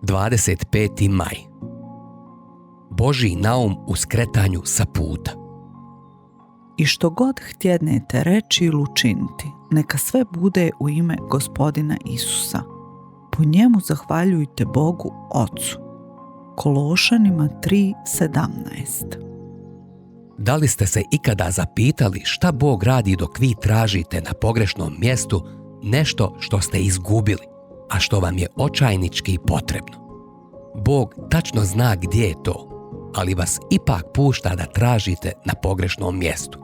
25. maj. Božji naum u skretanju sa puta. I što god htjednete reći ili učiniti, neka sve bude u ime Gospodina Isusa. Po njemu zahvaljujte Bogu Ocu. Kološanima 3:17. Da li ste se ikada zapitali šta Bog radi dok vi tražite na pogrešnom mjestu nešto što ste izgubili, a što vam je očajnički potrebno? Bog tačno zna gdje je to, ali vas ipak pušta da tražite na pogrešnom mjestu.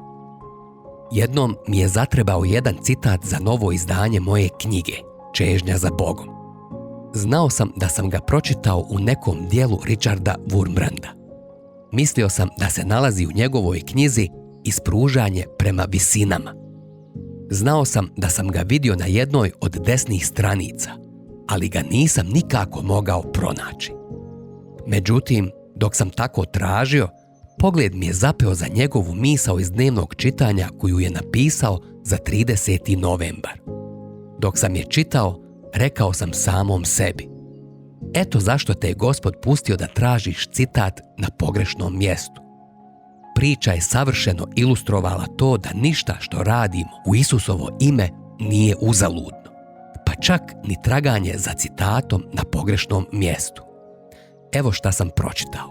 Jednom mi je zatrebao jedan citat za novo izdanje moje knjige Čežnja za Bogom. Znao sam da sam ga pročitao u nekom dijelu Richarda Wurmbranda. Mislio sam da se nalazi u njegovoj knjizi Ispružanje prema visinama. Znao sam da sam ga vidio na jednoj od desnih stranica, ali ga nisam nikako mogao pronaći. Međutim, dok sam tako tražio, pogled mi je zapeo za njegovu misao iz dnevnog čitanja koju je napisao za 30. novembar. Dok sam je čitao, rekao sam samom sebi: eto zašto te je Gospod pustio da tražiš citat na pogrešnom mjestu. Priča je savršeno ilustrovala to da ništa što radimo u Isusovo ime nije uzaludno, pa čak ni traganje za citatom na pogrešnom mjestu. Evo šta sam pročitao.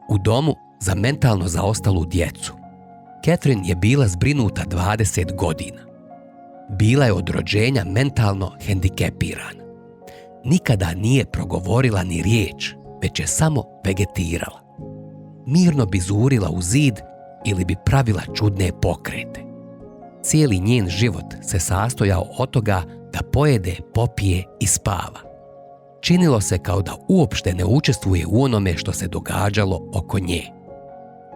U domu za mentalno zaostalu djecu Catherine je bila zbrinuta 20 godina. Bila je od rođenja mentalno hendikepirana. Nikada nije progovorila ni riječ, već je samo vegetirala. Mirno bi zurila u zid ili bi pravila čudne pokrete. Cijeli njen život se sastojao od toga da pojede, popije i spava. Činilo se kao da uopšte ne učestvuje u onome što se događalo oko nje.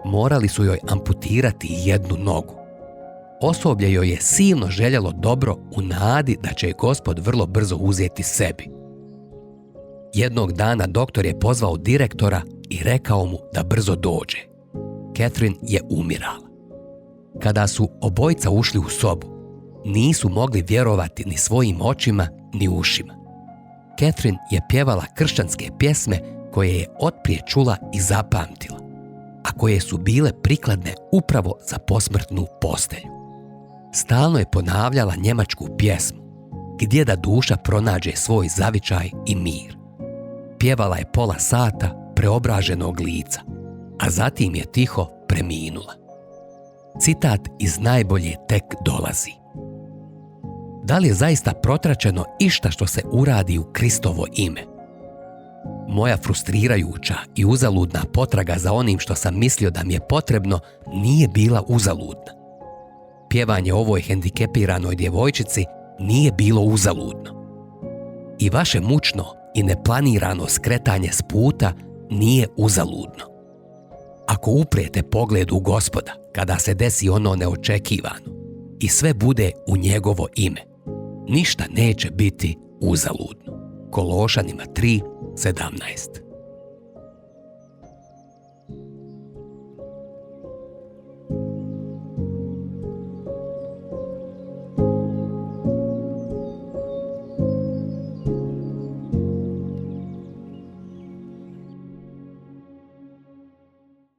Morali su joj amputirati jednu nogu. Osoblje joj je silno željelo dobro u nadi da će je Gospod vrlo brzo uzeti sebi. Jednog dana doktor je pozvao direktora i rekao mu da brzo dođe. Catherine je umirala. Kada su obojica ušli u sobu, nisu mogli vjerovati ni svojim očima ni ušima. Catherine je pjevala kršćanske pjesme koje je otprije čula i zapamtila, a koje su bile prikladne upravo za posmrtnu postelju. Stalno je ponavljala njemačku pjesmu Gdje da duša pronađe svoj zavičaj i mir. Pjevala je pola sata preobraženog lica, a zatim je tiho preminula. Citat iz najbolje tek dolazi. Da li je zaista protračeno išta što se uradi u Kristovo ime? Moja frustrirajuća i uzaludna potraga za onim što sam mislio da mi je potrebno nije bila uzaludna. Pjevanje ovoj hendikepiranoj djevojčici nije bilo uzaludno. I vaše mučno i neplanirano skretanje s puta nije uzaludno. Ako uprijete pogled u Gospoda kada se desi ono neočekivano i sve bude u njegovo ime, ništa neće biti uzaludno. Kološanima 3:17.